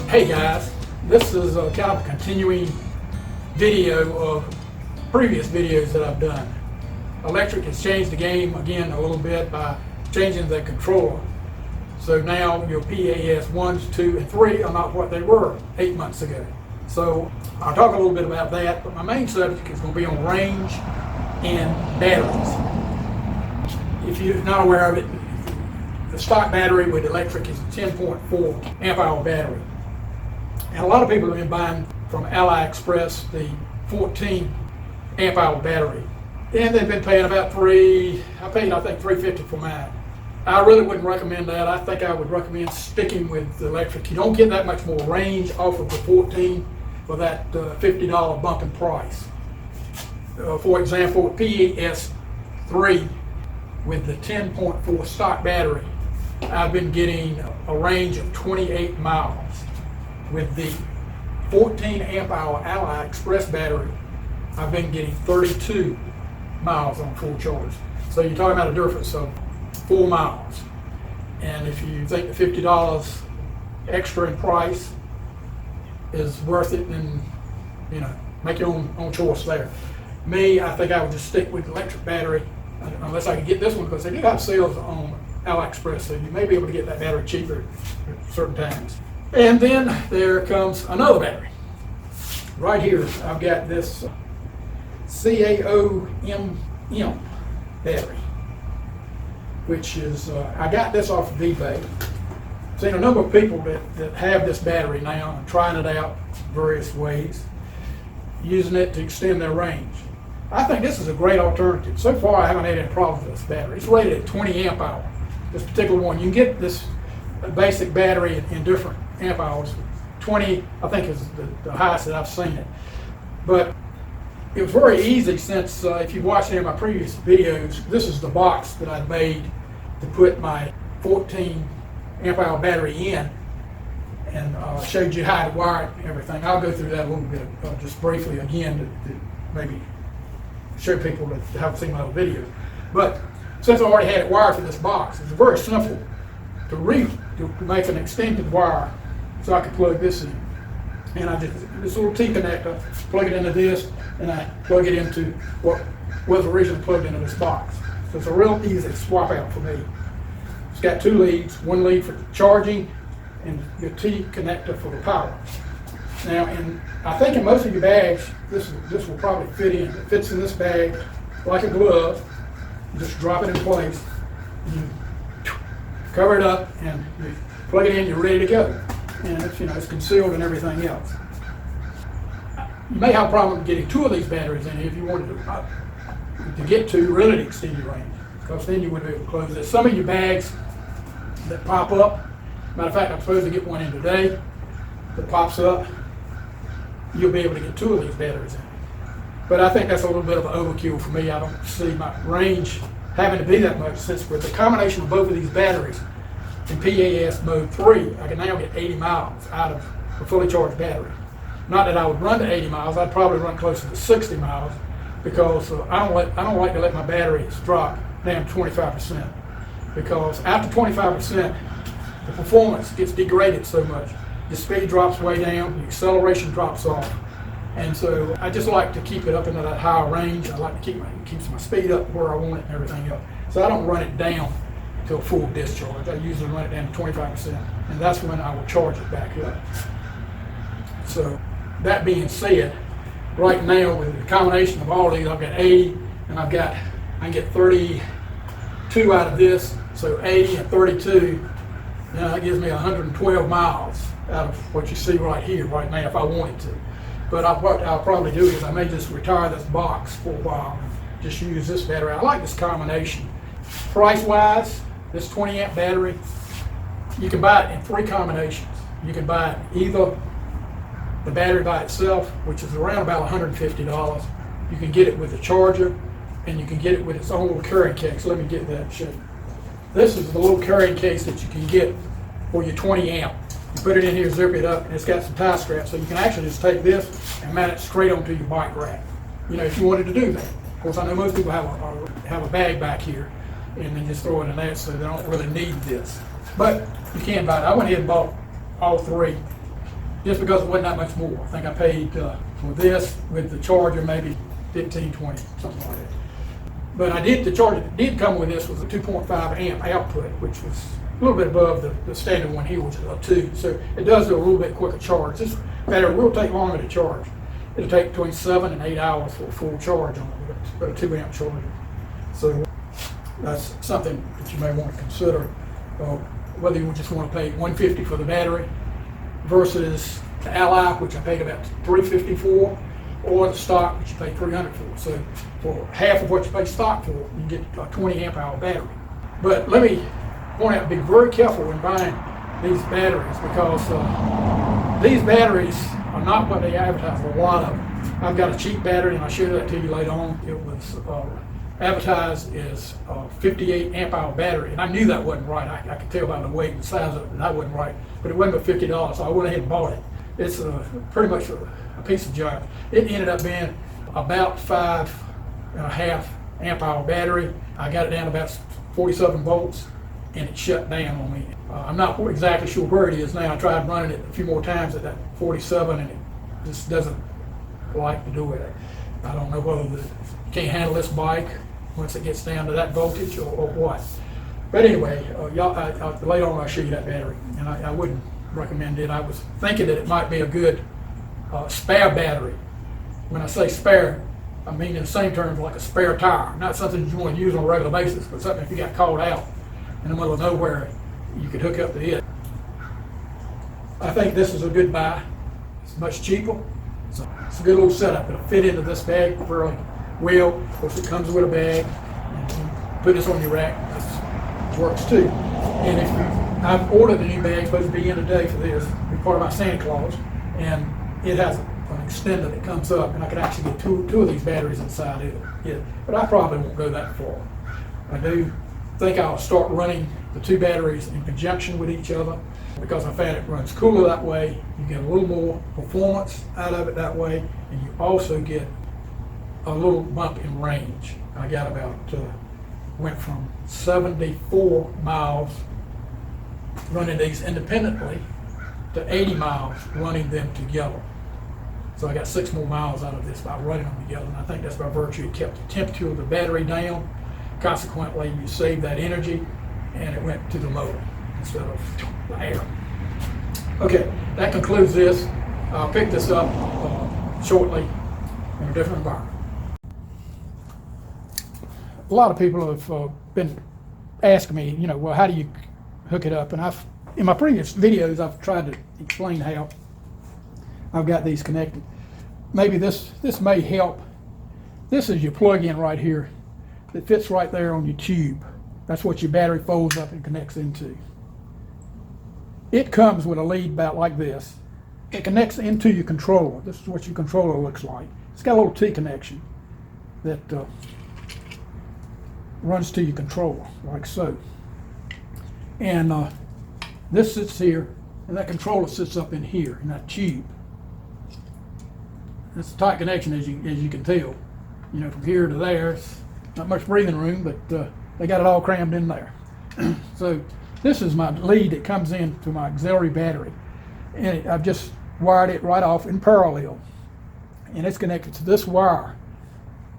Hey guys, this is kind of a continuing video of previous videos that I've done. Lectric has changed the game again a little bit by changing the controller. So now your PAS 1s, 2, and 3 are not what they were 8 months ago. So I'll talk a little bit about that, but my main subject is going to be on range and batteries. If you're not aware of it, the stock battery with Lectric is a 10.4 amp hour battery. And a lot of people have been buying from AliExpress the 14 amp hour battery. And they've been paying about I think $350 for mine. I really wouldn't recommend that. I think I would recommend sticking with the Lectric. You don't get that much more range off of the 14 for that $50 bump in price. For example, PAS 3 with the 10.4 stock battery, I've been getting a range of 28 miles. With the 14 amp hour AliExpress battery, I've been getting 32 miles on full charge. So you're talking about a difference of 4 miles. And if you think the $50 extra in price is worth it, then make your own choice there. Me, I think I would just stick with the Lectric battery unless I could get this one, because they do have sales on AliExpress, so you may be able to get that battery cheaper at certain times. And then there comes another battery. Right here, I've got this CAOMM battery, which is, I got this off of eBay. Seen a number of people that have this battery now and trying it out various ways, using it to extend their range. I think this is a great alternative. So far, I haven't had any problems with this battery. It's rated at 20 amp hour. This particular one, you can get this basic battery in different amp hours. 20, I think, is the highest that I've seen it. But it was very easy since, if you've watched any of my previous videos, this is the box that I made to put my 14 amp hour battery in, and showed you how to wire it and everything. I'll go through that a little bit just briefly again to maybe show people that haven't seen my other video. But since I already had it wired for this box, it's very simple to make an extended wire so I could plug this in. And I just, this little T connector, plug it into this, and I plug it into what was originally plugged into this box. So it's a real easy swap out for me. It's got 2 leads, one lead for charging and your T connector for the power. Now, and I think in most of your bags, this will probably fit in. It fits in this bag like a glove. You just drop it in place, you cover it up, and you plug it in, you're ready to go. And it's concealed and everything else. You may have a problem getting 2 of these batteries in here if you wanted to get to really extend your range, because then you wouldn't be able to close this. Some of your bags that pop up, matter of fact, I'm supposed to get one in today that pops up, you'll be able to get 2 of these batteries in. But I think that's a little bit of an overkill for me. I don't see my range having to be that much, since with the combination of both of these batteries in PAS mode 3, I can now get 80 miles out of a fully charged battery. Not that I would run to 80 miles, I'd probably run closer to 60 miles, because I don't like to let my batteries drop down 25%, because after 25%, the performance gets degraded so much. The speed drops way down, the acceleration drops off. And so I just like to keep it up into that higher range. I like to keeps my speed up where I want it and everything else. So I don't run it down to a full discharge. I usually run it down to 25%, and that's when I will charge it back up. So that being said, right now with the combination of all these, I've got 80, and I can get 32 out of this. So 80 and 32, that gives me 112 miles out of what you see right here, right now, if I wanted to. But what I'll probably do is I may just retire this box for a while and just use this battery. I like this combination. Price-wise, this 20 amp battery, you can buy it in 3 combinations. You can buy it either the battery by itself, which is around about $150. You can get it with a charger, and you can get it with its own little carrying case. Let me get that and show you. This is the little carrying case that you can get for your 20 amp. You put it in here, zip it up, and it's got some tie straps, so you can actually just take this and mount it straight onto your bike rack, if you wanted to do that. Of course, I know most people have a bag back here, and then just throw it in there, so they don't really need this. But you can buy it. I went ahead and bought all 3 just because it wasn't that much more. I think I paid for this with the charger maybe 15, 20, something like that. But the charger that did come with this was a 2.5 amp output, which was a little bit above the standard one here, which is a 2. So it does do a little bit quicker charge. This battery will take longer to charge. It'll take between 7 and 8 hours for a full charge on it with a 2 amp charger. So that's something that you may want to consider, whether you just want to pay $150 for the battery versus the Ally, which I paid about $350 for, or the stock, which you pay $300 for. So for half of what you pay stock for, you get a 20 amp hour battery. But let me point out, be very careful when buying these batteries, because these batteries are not what they advertise, a lot of them. I've got a cheap battery, and I'll show that to you later on. It was advertised as a 58 amp hour battery, and I knew that wasn't right. I could tell by the weight and the size of it that wasn't right, but it wasn't but $50, so I went ahead and bought it. It's pretty much a piece of junk. It ended up being about 5.5 amp hour battery. I got it down to about 47 volts, and it shut down on me. I'm not exactly sure where it is now. I tried running it a few more times at that 47, and it just doesn't like to do it. I don't know whether it can't handle this bike once it gets down to that voltage or what. But anyway, later on I'll show you that battery, and I wouldn't recommend it. I was thinking that it might be a good spare battery. When I say spare, I mean in the same terms like a spare tire, not something you want to use on a regular basis, but something if you got called out in the middle of nowhere, you could hook up to it. I think this is a good buy. It's much cheaper. So it's a good little setup. It'll fit into this bag very well. Of course, it comes with a bag. And you put this on your rack. This works too. And I've ordered a new bag, supposed to be in today for this, be part of my Santa Claus, and it has an extender that comes up, and I could actually get two of these batteries inside it. But I probably won't go that far. I do think I'll start running the 2 batteries in conjunction with each other, because I found it runs cooler that way. You get a little more performance out of it that way, and you also get a little bump in range. I got went from 74 miles running these independently to 80 miles running them together. So I got 6 more miles out of this by running them together, and I think that's by virtue it kept the temperature of the battery down. Consequently, you save that energy, and it went to the motor instead of the air. Okay, that concludes this. I'll pick this up shortly in a different environment. A lot of people have been asking me, well, how do you hook it up? And in my previous videos, I've tried to explain how I've got these connected. Maybe this may help. This is your plug-in right here. It fits right there on your tube. That's what your battery folds up and connects into. It comes with a lead about like this. It connects into your controller. This is what your controller looks like. It's got a little T connection that runs to your controller, like so. And this sits here, and that controller sits up in here, in that tube. It's a tight connection, as you can tell. From here to there, it's not much breathing room, but they got it all crammed in there. So this is my lead that comes into my auxiliary battery, and I've just wired it right off in parallel, and it's connected to this wire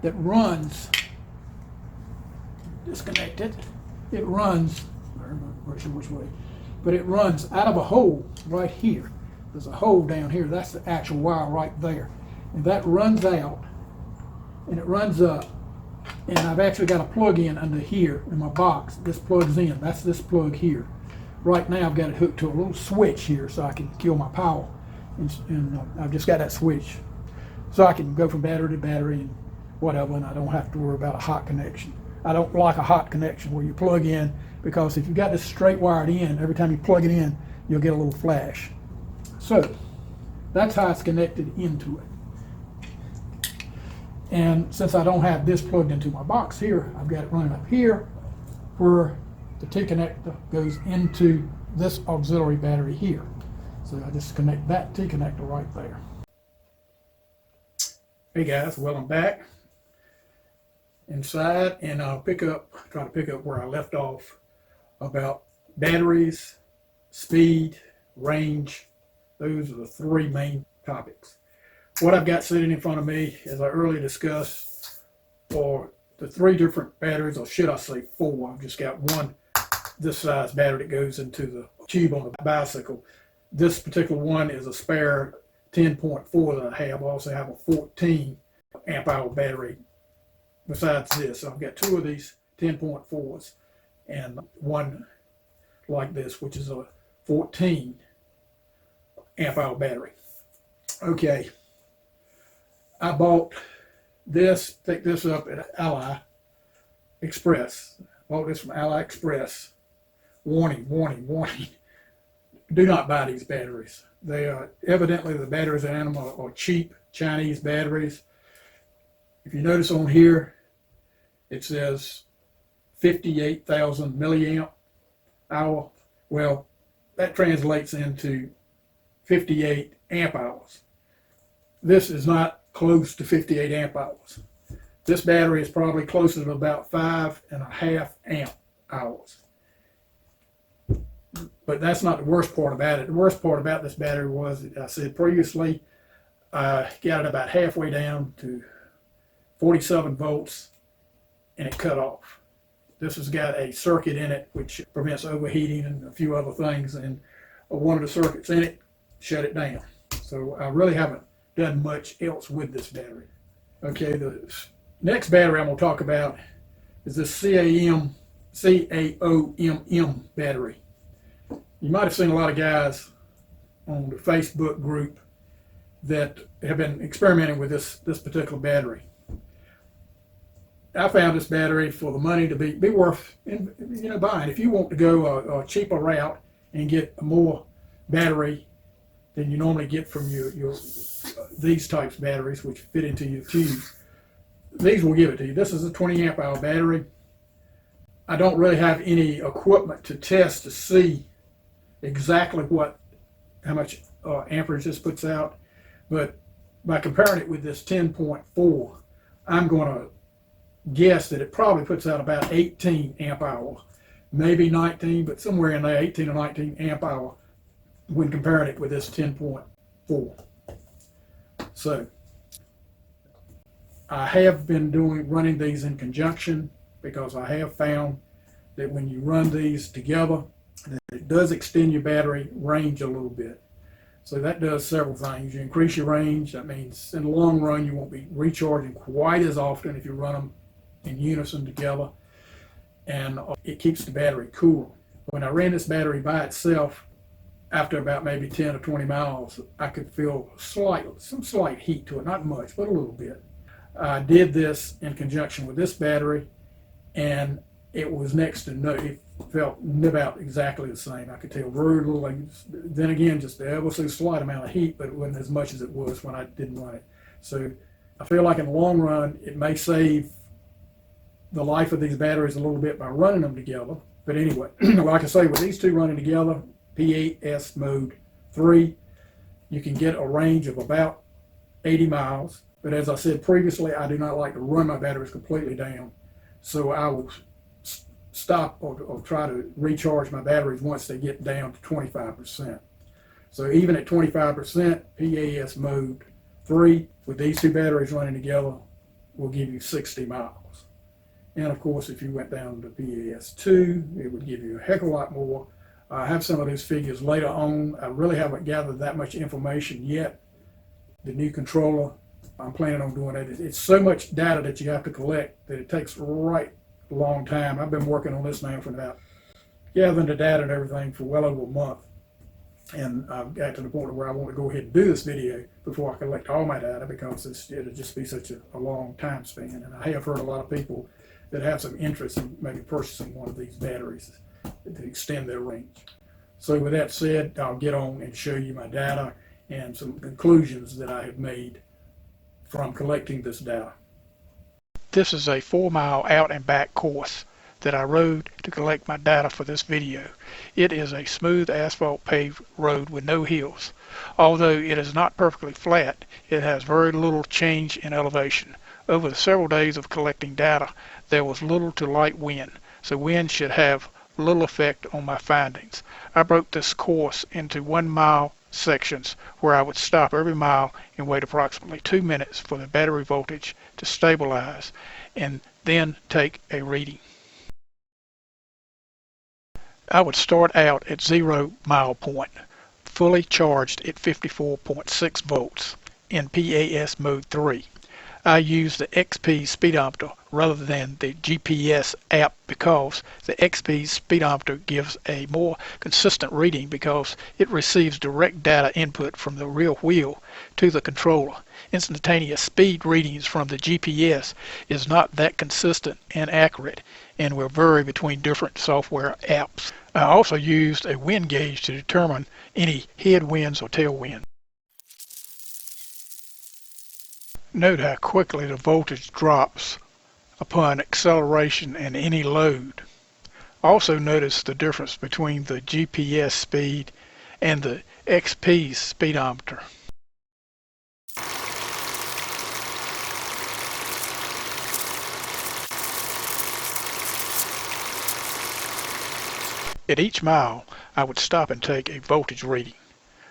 that runs disconnected. It runs, I'm not sure which way, but it runs out of a hole right here. There's a hole down here. That's the actual wire right there, and that runs out, and it runs up. And I've actually got a plug-in under here in my box. This plugs in. That's this plug here. Right now I've got it hooked to a little switch here so I can kill my power. And I've just got that switch. So I can go from battery to battery and whatever, and I don't have to worry about a hot connection. I don't like a hot connection where you plug in, because if you've got this straight wired in, every time you plug it in, you'll get a little flash. So that's how it's connected into it. And since I don't have this plugged into my box here, I've got it running up here where the T connector goes into this auxiliary battery here. So I just connect that T connector right there. Hey guys, well, I'm back inside, and I'll try to pick up where I left off about batteries, speed, range, Those are the three main topics. What I've got sitting in front of me, as I earlier discussed, are the three different batteries, or should I say four. I've just got one this size battery that goes into the tube on the bicycle. This particular one is a spare 10.4 that I have. I also have a 14 amp hour battery besides this. So I've got two of these 10.4s and one like this, which is a 14 amp hour battery. Okay, I bought this, picked this up at Ally Express. Bought this from Ally Express. Warning, warning, warning. Do not buy these batteries. They are evidently, the batteries in them are cheap Chinese batteries. If you notice on here, it says 58,000 milliamp hour. Well, that translates into 58 amp hours. This is not close to 58 amp hours. This battery is probably closer to about 5.5 amp hours. But that's not the worst part about it. The worst part about this battery was, I said previously, I got it about halfway down to 47 volts and it cut off. This has got a circuit in it which prevents overheating and a few other things, and one of the circuits in it shut it down. So I really haven't done much else with this battery. Okay, the next battery I'm going to talk about is this CAOMM battery. You might have seen a lot of guys on the Facebook group that have been experimenting with this particular battery. I found this battery for the money to be worth buying. If you want to go a cheaper route and get a more battery than you normally get from your these types of batteries, which fit into your tube, these will give it to you. This is a 20 amp hour battery. I don't really have any equipment to test to see exactly how much amperage this puts out, but by comparing it with this 10.4, I'm going to guess that it probably puts out about 18 amp hour, maybe 19, but somewhere in there, 18 or 19 amp hour when comparing it with this 10.4. So I have been running these in conjunction, because I have found that when you run these together, that it does extend your battery range a little bit. So that does several things. You increase your range. That means in the long run you won't be recharging quite as often if you run them in unison together, and it keeps the battery cool. When I ran this battery by itself, after about maybe 10 or 20 miles, I could feel some slight heat to it, not much, but a little bit. I did this in conjunction with this battery, and it was next to no, it felt about exactly the same. I could tell very little, then again, just ever so slight amount of heat, but it wasn't as much as it was when I didn't run it. So I feel like in the long run, it may save the life of these batteries a little bit by running them together. But anyway, like I say, with these two running together, PAS mode 3, you can get a range of about 80 miles. But as I said previously, I do not like to run my batteries completely down. So I will stop or try to recharge my batteries once they get down to 25%. So even at 25%, PAS mode 3, with these two batteries running together, will give you 60 miles. And of course, if you went down to PAS 2, it would give you a heck of a lot more. I have some of those figures later on. I really haven't gathered that much information yet. The new controller, I'm planning on doing it. It's so much data that you have to collect that it takes right a long time. I've been working on this now for about gathering the data and everything for well over a month. And I've got to the point where I want to go ahead and do this video before I collect all my data, because it'll just be such a long time span. And I have heard a lot of people that have some interest in maybe purchasing one of these batteries to extend their range. So with that said, I'll get on and show you my data and some conclusions that I have made from collecting this data. This is a 4-mile out and back course that I rode to collect my data for this video. It is a smooth asphalt paved road with no hills. Although it is not perfectly flat, it has very little change in elevation. Over the several days of collecting data, there was little to light wind, so wind should have little effect on my findings. I broke this course into 1 mile sections where I would stop every mile and wait approximately 2 minutes for the battery voltage to stabilize and then take a reading. I would start out at 0 mile point, fully charged at 54.6 volts in PAS mode 3. I use the XP speedometer rather than the GPS app because the XP speedometer gives a more consistent reading because it receives direct data input from the rear wheel to the controller. Instantaneous speed readings from the GPS is not that consistent and accurate and will vary between different software apps. I also used a wind gauge to determine any headwinds or tailwinds. Note how quickly the voltage drops upon acceleration and any load. Also notice the difference between the GPS speed and the XP speedometer. At each mile, I would stop and take a voltage reading.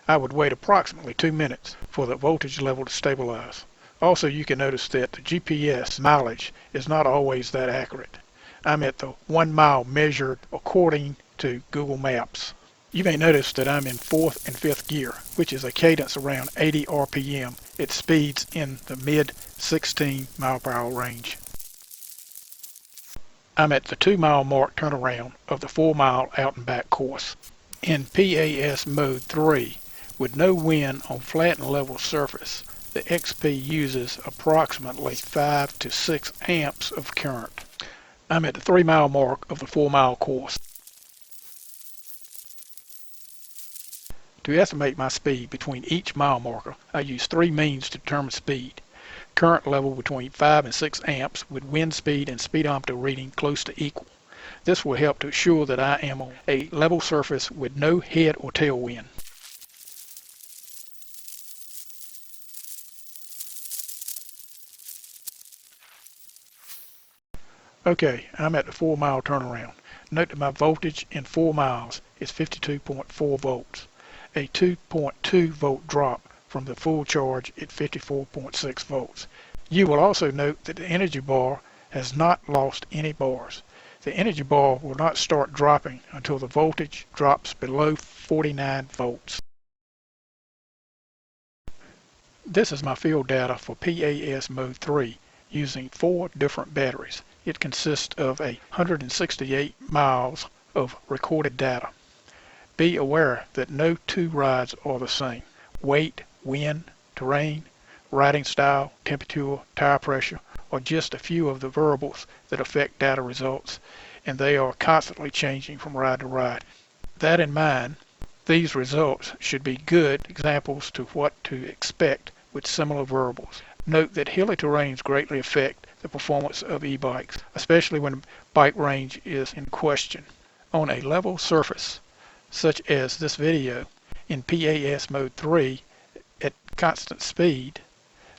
I would wait approximately 2 minutes for the voltage level to stabilize. Also, you can notice that the GPS mileage is not always that accurate. I'm at the 1 mile measured according to Google Maps. You may notice that I'm in 4th and 5th gear, which is a cadence around 80 RPM at speeds in the mid 16 mile per hour range. I'm at the 2 mile mark turnaround of the 4 mile out and back course. In PAS mode 3, with no wind on flat and level surface, the XP uses approximately 5 to 6 amps of current. I'm at the 3 mile mark of the 4 mile course. To estimate my speed between each mile marker, I use 3 means to determine speed. Current level between 5 and 6 amps with wind speed and speedometer reading close to equal. This will help to assure that I am on a level surface with no head or tail wind. Okay, I'm at the 4 mile turnaround. Note that my voltage in 4 miles is 52.4 volts, a 2.2 volt drop from the full charge at 54.6 volts. You will also note that the energy bar has not lost any bars. The energy bar will not start dropping until the voltage drops below 49 volts. This is my field data for PAS mode 3 using 4 different batteries. It consists of 168 miles of recorded data. Be aware that no 2 rides are the same. Weight, wind, terrain, riding style, temperature, tire pressure are just a few of the variables that affect data results, and they are constantly changing from ride to ride. That in mind, these results should be good examples to what to expect with similar variables. Note that hilly terrains greatly affect the performance of e-bikes, especially when bike range is in question. On a level surface, such as this video, in PAS mode 3 at constant speed,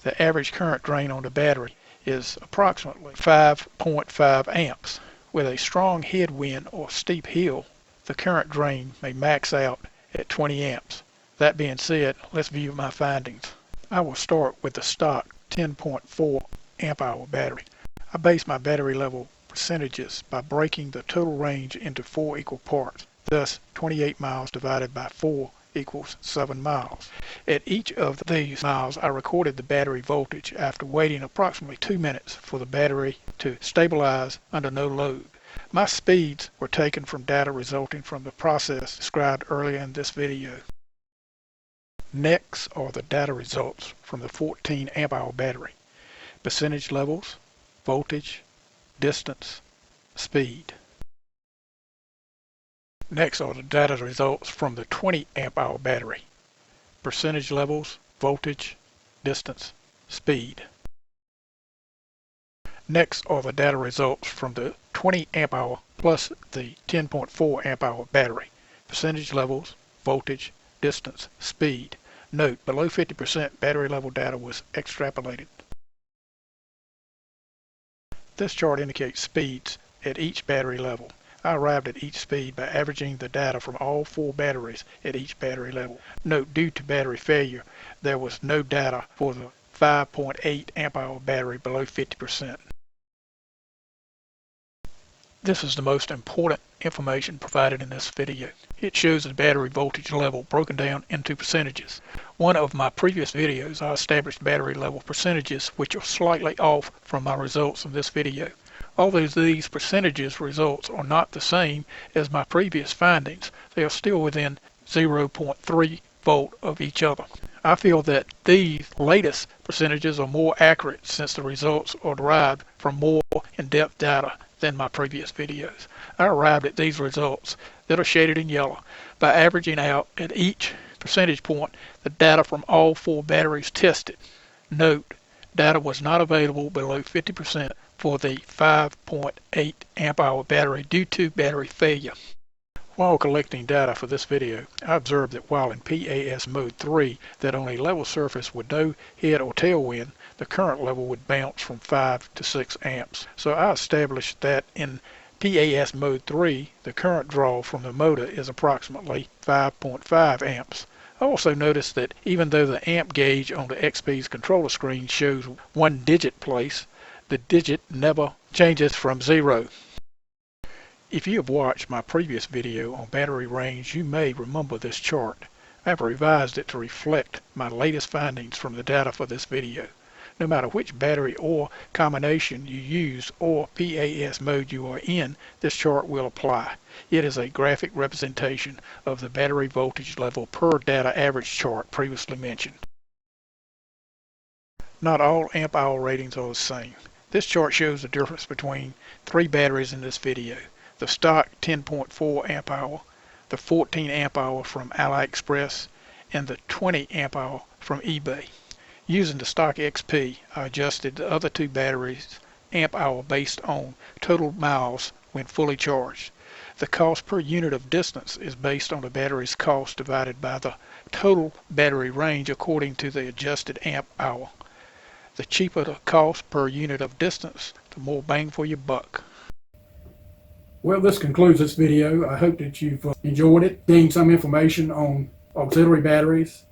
the average current drain on the battery is approximately 5.5 amps. With a strong headwind or steep hill, the current drain may max out at 20 amps. That being said, let's view my findings. I will start with the stock 10.4 amp hour battery. I base my battery level percentages by breaking the total range into 4 equal parts. Thus, 28 miles divided by 4 equals 7 miles. At each of these miles, I recorded the battery voltage after waiting approximately 2 minutes for the battery to stabilize under no load. My speeds were taken from data resulting from the process described earlier in this video. Next are the data results from the 14 amp hour battery. Percentage levels, voltage, distance, speed. Next are the data results from the 20 amp hour battery. Percentage levels, voltage, distance, speed. Next are the data results from the 20 amp hour plus the 10.4 amp hour battery. Percentage levels, voltage, distance, speed. Note, below 50% battery level data was extrapolated. This chart indicates speeds at each battery level. I arrived at each speed by averaging the data from all 4 batteries at each battery level. Note, due to battery failure, there was no data for the 5.8 amp hour battery below 50%. This is the most important information provided in this video. It shows the battery voltage level broken down into percentages. One of my previous videos, I established battery level percentages which are slightly off from my results in this video. Although these percentages results are not the same as my previous findings, they are still within 0.3 volt of each other. I feel that these latest percentages are more accurate since the results are derived from more in-depth data than my previous videos. I arrived at these results that are shaded in yellow by averaging out at each percentage point the data from all 4 batteries tested. Note, data was not available below 50% for the 5.8 amp hour battery due to battery failure. While collecting data for this video, I observed that while in PAS mode 3 that on a level surface with no head or tailwind, the current level would bounce from 5 to 6 amps. So I established that in PAS mode 3, the current draw from the motor is approximately 5.5 amps. I also noticed that even though the amp gauge on the XP's controller screen shows 1 digit place, the digit never changes from 0. If you have watched my previous video on battery range, you may remember this chart. I have revised it to reflect my latest findings from the data for this video. No matter which battery or combination you use or PAS mode you are in, this chart will apply. It is a graphic representation of the battery voltage level per data average chart previously mentioned. Not all amp hour ratings are the same. This chart shows the difference between 3 batteries in this video. The stock 10.4 amp hour, the 14 amp hour from AliExpress, and the 20 amp hour from eBay. Using the stock XP, I adjusted the other 2 batteries amp hour based on total miles when fully charged. The cost per unit of distance is based on the battery's cost divided by the total battery range according to the adjusted amp hour. The cheaper the cost per unit of distance, the more bang for your buck. Well, this concludes this video. I hope that you've enjoyed it, gained some information on auxiliary batteries.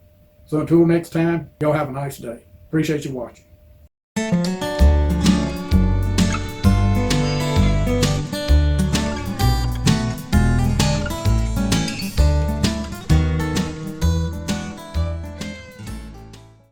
So until next time, y'all have a nice day. Appreciate you watching.